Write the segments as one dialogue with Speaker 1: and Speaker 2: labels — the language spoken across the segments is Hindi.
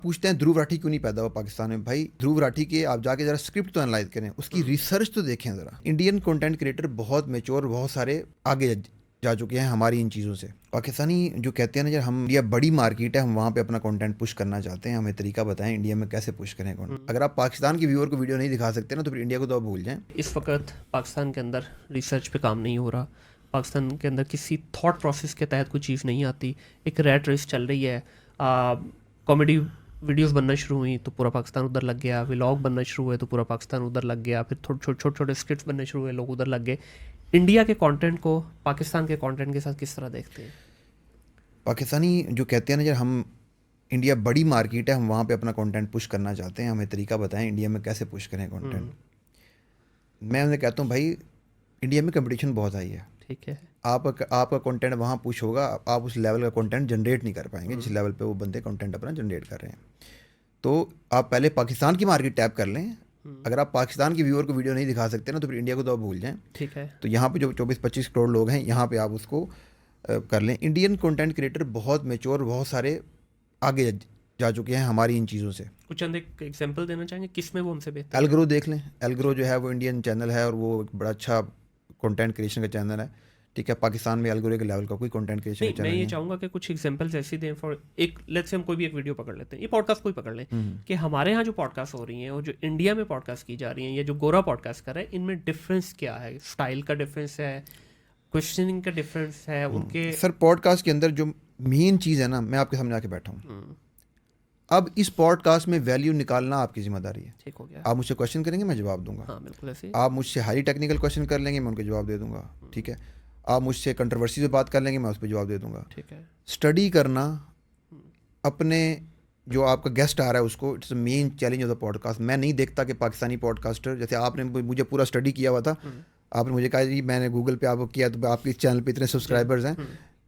Speaker 1: पूछते हैं ध्रुव राठी क्यों नहीं पैदा हुआ पाकिस्तान में। भाई ध्रुव राठी के आप जाके जरा स्क्रिप्ट तो एनालाइज करें, उसकी रिसर्च तो देखें जरा। इंडियन कंटेंट क्रिएटर बहुत मेच्योर, बहुत सारे आगे जा चुके हैं हमारी इन चीज़ों से। पाकिस्तानी जो कहते हैं ना, जब हम इंडिया बड़ी मार्केट है, हम वहाँ पे अपना कंटेंट पुश करना चाहते हैं, हमें तरीका बताएं इंडिया में कैसे पुश करें कंटेंट। अगर आप पाकिस्तान के व्यूअर को वीडियो नहीं दिखा सकते ना, तो फिर इंडिया को तो आप भूल जाएं।
Speaker 2: इस वक्त पाकिस्तान के अंदर रिसर्च पे काम नहीं हो रहा, पाकिस्तान के अंदर किसी थॉट प्रोसेस के तहत कोई चीज़ नहीं आती, एक रैट रेस चल रही है। कॉमेडी वीडियोस बनना शुरू हुई तो पूरा पाकिस्तान उधर लग गया, व्लॉग बनना शुरू हुए तो पूरा पाकिस्तान उधर लग गया, फिर छोटे छोटे स्क्रिप्ट्स बनने शुरू हुए, लोग उधर लग गए। इंडिया के कंटेंट को पाकिस्तान के कंटेंट के साथ किस तरह देखते हैं?
Speaker 1: पाकिस्तानी जो कहते हैं ना, जब हम इंडिया बड़ी मार्केट है, हम वहाँ पे अपना कंटेंट पुश करना चाहते हैं, हमें तरीका बताएं इंडिया में कैसे पुश करें कंटेंट। मैं उन्हें कहता हूँ भाई इंडिया में कंपटीशन बहुत हाई है।
Speaker 2: ठीक है,
Speaker 1: आपका कंटेंट वहाँ पुश होगा, आप उस लेवल का कंटेंट जनरेट नहीं कर पाएंगे जिस लेवल पे वो बंदे कंटेंट अपना जनरेट कर रहे हैं। तो आप पहले पाकिस्तान की मार्केट टैप कर लें। अगर आप पाकिस्तान के व्यूअर को वीडियो नहीं दिखा सकते ना, तो फिर इंडिया को तो आप भूल जाएं।
Speaker 2: ठीक है।
Speaker 1: तो यहाँ पे जो 24-25 करोड़ लोग हैं, यहाँ पे आप उसको कर लें। इंडियन कंटेंट क्रिएटर बहुत मेच्योर, बहुत सारे आगे जा चुके हैं हमारी इन चीज़ों से।
Speaker 2: कुछ चंद एक एग्जांपल देना चाहेंगे किस में वो हमसे बेहतर है?
Speaker 1: एलग्रो देख लें। एलग्रो जो है वो इंडियन चैनल है और वो एक बड़ा अच्छा कंटेंट क्रिएशन का चैनल है। ठीक है, पाकिस्तान में एलग्रो के लेवल का कोई कंटेंट क्रिएशन का
Speaker 2: नहीं,
Speaker 1: चैनल
Speaker 2: मैं
Speaker 1: नहीं
Speaker 2: ये
Speaker 1: है।
Speaker 2: चाहूँगा कि कुछ एग्जांपल्स ऐसे दें फॉर एक, लेट्स से हम कोई भी एक वीडियो पकड़ लेते हैं, ये पॉडकास्ट कोई पकड़ लें, कि हमारे यहाँ जो पॉडकास्ट हो रही हैं और जो इंडिया में पॉडकास्ट की जा रही हैं या जो गोरा पॉडकास्ट कर रहा है, इनमें डिफरेंस क्या है? स्टाइल का डिफरेंस है, क्वेश्चनिंग का डिफरेंस है, उनके
Speaker 1: सर पॉडकास्ट के अंदर जो मेन चीज़ है ना, मैं आपके सामने आके बैठा हूँ। अब इस पॉडकास्ट में वैल्यू निकालना आपकी जिम्मेदारी है।
Speaker 2: ठीक हो गया।
Speaker 1: आप मुझसे क्वेश्चन करेंगे, मैं जवाब दूंगा।
Speaker 2: हाँ बिल्कुल ऐसे ही।
Speaker 1: आप मुझसे हाई टेक्निकल क्वेश्चन कर लेंगे, मैं उनके जवाब दे दूंगा। ठीक है, आप मुझसे कंट्रोवर्सी पे बात कर लेंगे, मैं उस पर जवाब दे दूंगा।
Speaker 2: ठीक है।
Speaker 1: स्टडी करना अपने जो आपका गेस्ट आ रहा है उसको, it's main challenge of the podcast. मैं नहीं देखता कि पाकिस्तानी पॉडकास्टर, जैसे आपने मुझे पूरा स्टडी किया हुआ था, आपने मुझे कहा जी मैंने गूगल पे आपको किया तो आपके चैनल पे इतने सब्सक्राइबर्स हैं,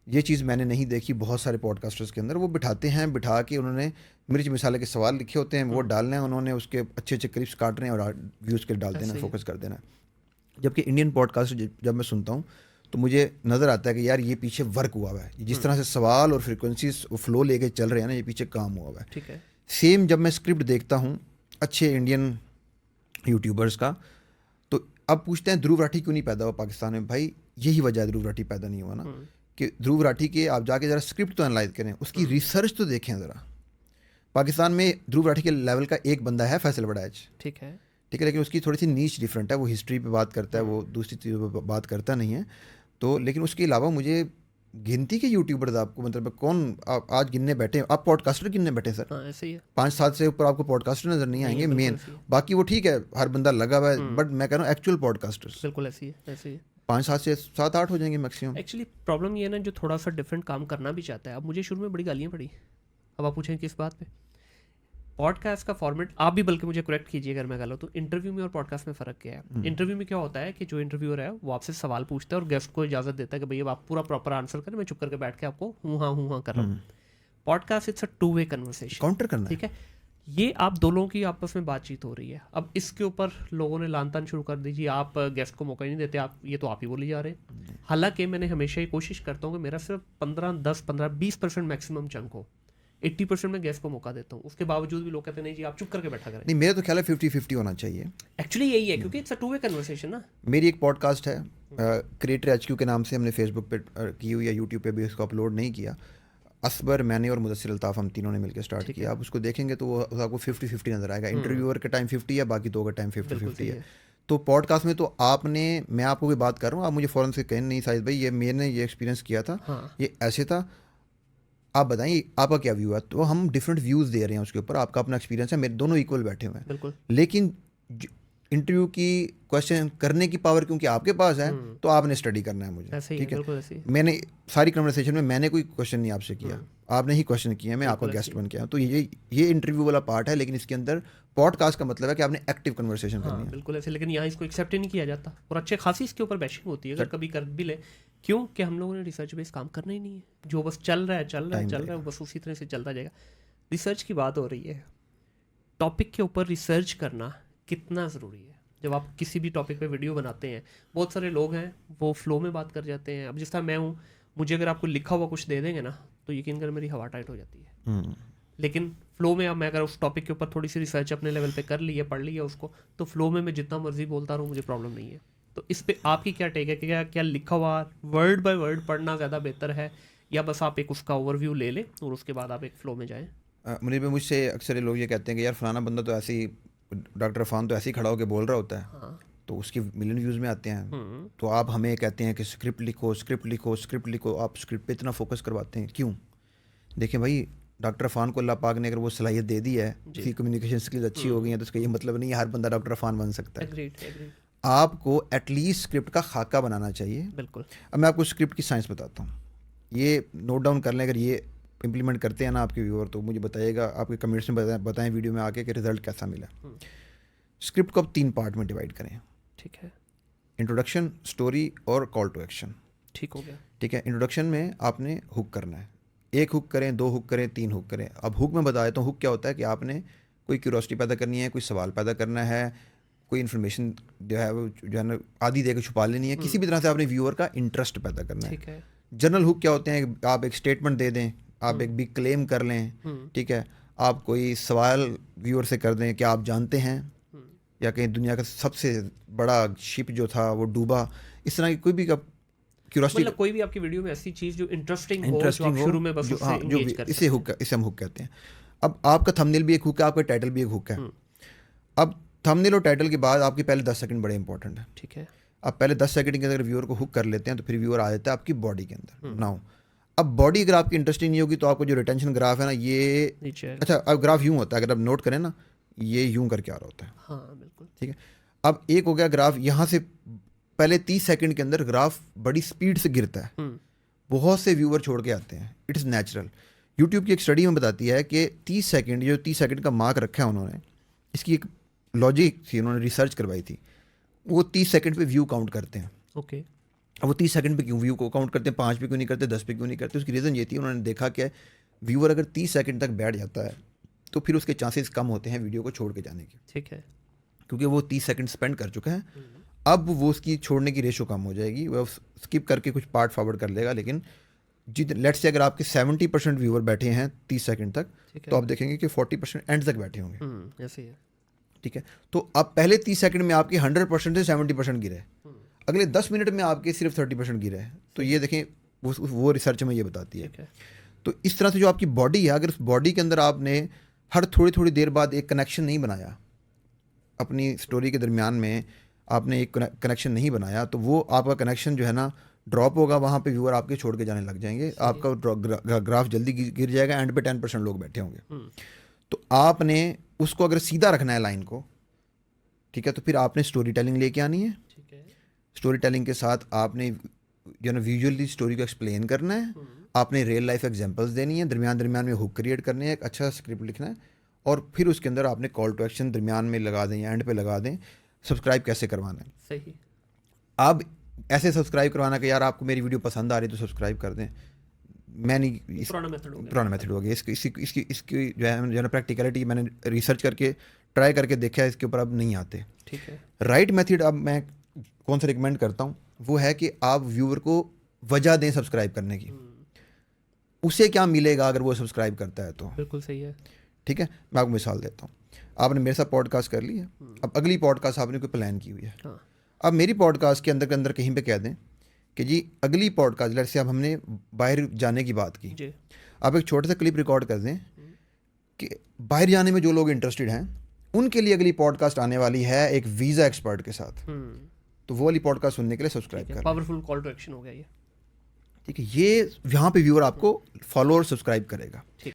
Speaker 1: ये चीज़ मैंने नहीं देखी। बहुत सारे पॉडकास्टर्स के अंदर वो बिठाते हैं, बिठा के उन्होंने मिर्च मसाले के सवाल लिखे होते हैं, वो डालने हैं उन्होंने, उसके अच्छे अच्छे क्लिप्स काटने हैं और व्यूज़ के डाल देना, फोकस कर देना। जबकि इंडियन पॉडकास्ट जब मैं सुनता हूँ तो मुझे नज़र आता है कि यार ये पीछे वर्क हुआ हुआ है, जिस तरह से सवाल और फ्रिक्वेंसीज फ्लो लेके चल रहे हैं ना, ये पीछे काम हुआ हुआ है।
Speaker 2: ठीक है।
Speaker 1: सेम जब मैं स्क्रिप्ट देखता हूँ अच्छे इंडियन यूट्यूबर्स का, तो अब पूछते हैं ध्रुव राठी क्यों नहीं पैदा हुआ पाकिस्तान में। भाई यही वजह है ध्रुव राठी पैदा नहीं हुआ ना, कि ध्रुव राठी के आप जाके ज़रा स्क्रिप्ट तो एनालाइज करें, उसकी रिसर्च तो देखें ज़रा। पाकिस्तान में ध्रुव राठी के लेवल का एक बंदा है, फैसल वड़ैच।
Speaker 2: ठीक है।
Speaker 1: ठीक है, लेकिन उसकी थोड़ी सी नीच डिफरेंट है, वो हिस्ट्री पे बात करता है, वो दूसरी चीज़ों पे बात करता नहीं है। तो लेकिन उसके अलावा मुझे गिनती के यूट्यूबर्स आपको मतलब कौन आप आज गिनने बैठे हैं, आप पॉडकास्टर गिनने बैठे हैं सर।
Speaker 2: हाँ ऐसे ही है।
Speaker 1: 5-7 से ऊपर आपको पॉडकास्टर नज़र नहीं आएंगे
Speaker 2: बिल्कुल
Speaker 1: मेन।
Speaker 2: ऐसे ही है।
Speaker 1: बाकी वो ठीक है, हर बंदा लगा हुआ है, बट मैं कह रहा हूँ एक्चुअल पॉडकास्टर्स
Speaker 2: बिल्कुल ऐसे ही है, ऐसे ही है।
Speaker 1: 5-7 से 7-8 हो जाएंगे मैक्सिमम।
Speaker 2: एक्चुअली प्रॉब्लम ये है ना, जो थोड़ा सा डिफरेंट काम करना भी चाहता है। अब मुझे शुरू में बड़ी गालियाँ पड़ी, अब आप पूछें किस बात पे? पॉडकास्ट का फॉर्मेट, आप भी बल्कि मुझे करेक्ट कीजिए अगर मैं गलत हूँ, इंटरव्यू में और पॉडकास्ट में फ़र्क क्या है? इंटरव्यू में क्या होता है कि जो इंटरव्यूअर है वो आपसे सवाल पूछता है और गेस्ट को इजाज़त देता है कि भैया आप पूरा प्रॉपर आंसर करें, मैं चुप करके बैठ के आपको हूँ हाँ कर रहा हूँ। Podcast it's a two way conversation,
Speaker 1: counter करना है।
Speaker 2: ठीक है, ये आप दोनों की आपस में बातचीत हो रही है। अब इसके ऊपर लोगों ने लान तान शुरू कर दीजिए, आप गेस्ट को मौका ही नहीं देते, आप ये तो आप ही बोली जा रहे हैं। हालांकि मैंने हमेशा ही कोशिश करता हूँ कि मेरा सिर्फ 15-20% मैक्सिमम चंक हो, 80% में गेस्ट को मौका देता हूँ। उसके बावजूद भी लोग कहते हैं नहीं जी आप चुप करके बैठा करें।
Speaker 1: नहीं, मेरा तो ख्याल है 50-50 होना चाहिए।
Speaker 2: एक्चुअली यही है, क्योंकि इट्स अ 2-वे कन्वर्सेशन ना।
Speaker 1: मेरी एक पॉडकास्ट है क्रिएटर HQ के नाम से, हमने फेसबुक पे की हुई है, यूट्यूब पे भी इसको अपलोड नहीं किया। असबर, मैंने और मुदस्सिर अल्ताफ़, हम तीनों ने मिलकर स्टार्ट किया। आप उसको देखेंगे तो वो आपको 50-50 नज़र आएगा। इंटरव्यूअर का टाइम 50 है, बाकी 2 का टाइम 50-50 है। तो पॉडकास्ट में तो आपने, मैं आपको कोई बात कर रहा हूँ, आप मुझे फ़ौरन से कहें नहीं साहिद भाई ये मैंने ये एक्सपीरियंस किया था, ये ऐसे था, आप बताइए आपका क्या व्यू है। तो हम डिफरेंट व्यूज़ दे रहे हैं उसके ऊपर, आपका अपना एक्सपीरियंस है, मेरे दोनों इक्वल बैठे हुए हैं।
Speaker 2: बिल्कुल।
Speaker 1: लेकिन इंटरव्यू की क्वेश्चन करने की पावर क्योंकि आपके पास है, तो आपने स्टडी करना है मुझे। ठीक है,
Speaker 2: बिल्कुल ऐसे ही।
Speaker 1: मैंने सारी कन्वर्सेशन में मैंने कोई क्वेश्चन नहीं आपसे किया, आपने ही क्वेश्चन किया, मैं आपका गेस्ट बन के आया। तो ये इंटरव्यू वाला पार्ट है, लेकिन इसके अंदर पॉडकास्ट का मतलब है कि आपने एक्टिव कन्वर्सेशन करनी है।
Speaker 2: बिल्कुल ऐसे, लेकिन यहाँ इसको एक्सेप्ट ही नहीं किया जाता और अच्छे खासी इसके ऊपर बैशिंग होती है अगर कभी कर भी ले। क्यों कि हम लोगों ने रिसर्च बेस काम करना ही नहीं है, जो बस चल रहा है बस उसी तरह से चलता जाएगा। रिसर्च की बात हो रही है, टॉपिक के ऊपर रिसर्च करना कितना ज़रूरी है। जब आप किसी भी टॉपिक पे वीडियो बनाते हैं, बहुत सारे लोग हैं वो फ्लो में बात कर जाते हैं। अब जिस तरह मैं हूँ, मुझे अगर आपको लिखा हुआ कुछ दे देंगे ना तो यकीन कर मेरी हवा टाइट हो जाती है। लेकिन फ्लो में अब मैं अगर उस टॉपिक के ऊपर थोड़ी सी रिसर्च अपने लेवल पे कर ली है, पढ़ ली है उसको, तो फ्लो में मैं जितना मर्जी बोलता रहूँ, मुझे प्रॉब्लम नहीं है। तो इस पे आपकी क्या टेक है कि क्या क्या लिखा हुआ वर्ड बाय वर्ड पढ़ना ज़्यादा बेहतर है, या बस आप एक उसका ओवरव्यू ले लें और उसके बाद आप एक फ्लो में जाएं?
Speaker 1: मुनीर भाई, मुझसे अक्सर ये लोग ये कहते हैं कि यार फलाना बंदा तो ऐसे ही, डॉक्टर अफान तो ऐसे ही खड़ा होकर बोल रहा होता है,
Speaker 2: हाँ।
Speaker 1: तो उसके मिलियन व्यूज़ में आते हैं। तो आप हमें कहते हैं कि स्क्रिप्ट लिखो, स्क्रिप्ट लिखो, स्क्रिप्ट लिखो, आप स्क्रिप्ट पे इतना फोकस करवाते हैं क्यों? देखिए भाई, डॉक्टर अफान को अल्लाह पाक ने अगर वो सलाहियत दे दी है, उसकी कम्युनिकेशन स्किल्स अच्छी हो गई हैं, तो उसका ये मतलब नहीं है हर बंदा डॉक्टर अफान बन सकता है।
Speaker 2: एग्रीड।
Speaker 1: आपको एटलीस्ट स्क्रिप्ट का खाका बनाना चाहिए।
Speaker 2: बिल्कुल।
Speaker 1: अब मैं आपको स्क्रिप्ट की साइंस बताता हूँ, ये नोट डाउन कर लें। अगर ये इम्प्लीमेंट करते हैं ना आपके व्यूअर, तो मुझे बताइएगा, आपके कमेंट्स में बताएं वीडियो में आके कि रिजल्ट कैसा मिला। स्क्रिप्ट को आप 3 पार्ट में डिवाइड करें।
Speaker 2: ठीक है।
Speaker 1: इंट्रोडक्शन, स्टोरी और कॉल टू एक्शन।
Speaker 2: ठीक हो गया।
Speaker 1: ठीक है। इंट्रोडक्शन में आपने हुक करना है, 1 हुक करें, 2 हुक करें, 3 हुक करें। अब हुक में बता देता हूँ, हुक क्या होता है कि आपने कोई क्यूरोसिटी पैदा करनी है, कोई सवाल पैदा करना है, कोई इन्फॉर्मेशन जो है वो जो है ना आधी दे के छुपा लेनी है, किसी भी तरह से आपने व्यूअर का इंटरेस्ट पैदा करना है।
Speaker 2: ठीक है।
Speaker 1: जनरल हुक क्या होते हैं, आप एक स्टेटमेंट दे दें, आप एक बिग क्लेम कर लें, ठीक है, आप कोई सवाल व्यूअर से कर दें कि आप जानते हैं या कहीं दुनिया का सबसे बड़ा शिप जो था वो डूबा, इस तरह की कोई भी क्यूरियोसिटी,
Speaker 2: मतलब कोई भी आपकी वीडियो में ऐसी चीज जो इंटरेस्टिंग हो, जो आप शुरू में बस उससे एंगेज कर
Speaker 1: इसे हुक, इसे हम हुक कहते हैं। अब आपका थंबनेल भी एक हुक है, आपका टाइटल भी एक हुक है। अब थंबनेल और टाइटल के बाद आपके पहले 10 सेकंड बड़े इंपॉर्टेंट है।
Speaker 2: ठीक है।
Speaker 1: आप पहले 10 सेकंड के अंदर व्यूअर को हुक कर लेते हैं, तो फिर व्यूअर आ जाता है आपकी बॉडी के अंदर। नाउ अब बॉडी अगर आपकी इंटरेस्टिंग नहीं होगी, तो आपको जो रिटेंशन ग्राफ है ना, ये
Speaker 2: नीचे आएगा।
Speaker 1: अच्छा, अब ग्राफ यूं होता है, अगर आप नोट करें ना, ये यूं करके आ रहा होता है।
Speaker 2: हाँ बिल्कुल।
Speaker 1: ठीक है। अब एक हो गया ग्राफ, यहाँ से पहले 30 सेकंड के अंदर ग्राफ बड़ी स्पीड से गिरता है, बहुत से व्यूअर छोड़ के आते हैं, इट इज़ नेचुरल। यूट्यूब की एक स्टडी में बताती है कि 30 सेकंड, जो 30 सेकंड का मार्क रखा है उन्होंने, इसकी एक लॉजिक थी, उन्होंने रिसर्च करवाई थी। वो 30 सेकंड पे व्यू काउंट करते हैं।
Speaker 2: ओके।
Speaker 1: अब वो 30 सेकंड पे क्यों व्यू को काउंट करते हैं, 5 पे क्यों नहीं करते, 10 पे क्यों नहीं करते? उसकी रीज़न ये थी, उन्होंने देखा कि व्यूअर अगर 30 सेकंड तक बैठ जाता है, तो फिर उसके चांसेस कम होते हैं वीडियो को छोड़ के जाने के,
Speaker 2: ठीक है।
Speaker 1: क्योंकि वो 30 सेकंड स्पेंड कर चुका है। अब वो उसकी छोड़ने की रेशो कम हो जाएगी, वो स्किप करके कुछ पार्ट फॉरवर्ड कर लेगा। लेकिन लेट्स से अगर आपके 70% व्यूअर बैठे हैं 30 सेकंड तक, तो आप देखेंगे कि 40% एंड तक बैठे होंगे।
Speaker 2: ऐसे ही है।
Speaker 1: ठीक है। तो अब पहले 30 सेकंड में आपके 100% से 70% गिरे, अगले 10 मिनट में आपके सिर्फ 30% गिरे हैं। तो ये देखें, वो रिसर्च में ये बताती है।
Speaker 2: ठीक है।
Speaker 1: तो इस तरह से जो आपकी बॉडी है, अगर उस बॉडी के अंदर आपने हर थोड़ी थोड़ी देर बाद एक कनेक्शन नहीं बनाया, अपनी स्टोरी के दरमियान में आपने एक कनेक्शन नहीं बनाया, तो वो आपका कनेक्शन जो है ना ड्रॉप होगा, वहाँ पे व्यूअर आपके छोड़ के जाने लग जाएंगे, आपका ग्राफ जल्दी गिर जाएगा, एंड पे 10% लोग बैठे होंगे। तो आपने उसको अगर सीधा रखना है लाइन को, ठीक है, तो फिर आपने स्टोरी टेलिंग लेके आनी है।
Speaker 2: ठीक है।
Speaker 1: स्टोरी टेलिंग के साथ आपने जो ना विजुअली स्टोरी को एक्सप्लेन करना है, आपने रियल लाइफ एग्जांपल्स देनी है, दरमियान दरमियान में हुक क्रिएट करने हैं, एक अच्छा स्क्रिप्ट लिखना है, और फिर उसके अंदर आपने कॉल टू एक्शन दरमियान में लगा दें या एंड पे लगा दें, सब्सक्राइब कैसे करवाना है।
Speaker 2: सही।
Speaker 1: अब ऐसे सब्सक्राइब करवाना कि यार आपको मेरी वीडियो पसंद आ रही है तो सब्सक्राइब कर दें, मैं नहीं,
Speaker 2: पुराना मेथड हो गया।
Speaker 1: पुराना मेथड हो गया। इसकी जो है ना प्रैक्टिकलिटी मैंने रिसर्च करके ट्राई करके देखा है, इसके ऊपर अब नहीं आते।
Speaker 2: ठीक है।
Speaker 1: राइट मेथड अब मैं कौन सा रिकमेंड करता हूँ, वो है कि आप व्यूअर को वजह दें सब्सक्राइब करने की। उसे क्या मिलेगा अगर वो सब्सक्राइब करता है तो?
Speaker 2: बिल्कुल सही है।
Speaker 1: ठीक है। मैं आपको मिसाल देता हूँ, आपने मेरे साथ पॉडकास्ट कर ली है, अब अगली पॉडकास्ट आपने कोई प्लान की हुई है।
Speaker 2: हाँ।
Speaker 1: अब मेरी पॉडकास्ट के अंदर कहीं पे कह दें कि जी अगली पॉडकास्ट, जैसे अब हमने बाहर जाने की बात की,
Speaker 2: जी।
Speaker 1: आप एक छोटा सा क्लिप रिकॉर्ड कर दें कि बाहर जाने में जो लोग इंटरेस्टेड हैं उनके लिए अगली पॉडकास्ट आने वाली है एक वीज़ा एक्सपर्ट के साथ, तो वो वाली पॉडकास्ट सुनने के लिए सब्सक्राइब करें।
Speaker 2: पावरफुल कॉल टू एक्शन हो गया ये।
Speaker 1: ठीक है। ये यहाँ पे व्यूअर आपको फॉलो और सब्सक्राइब करेगा।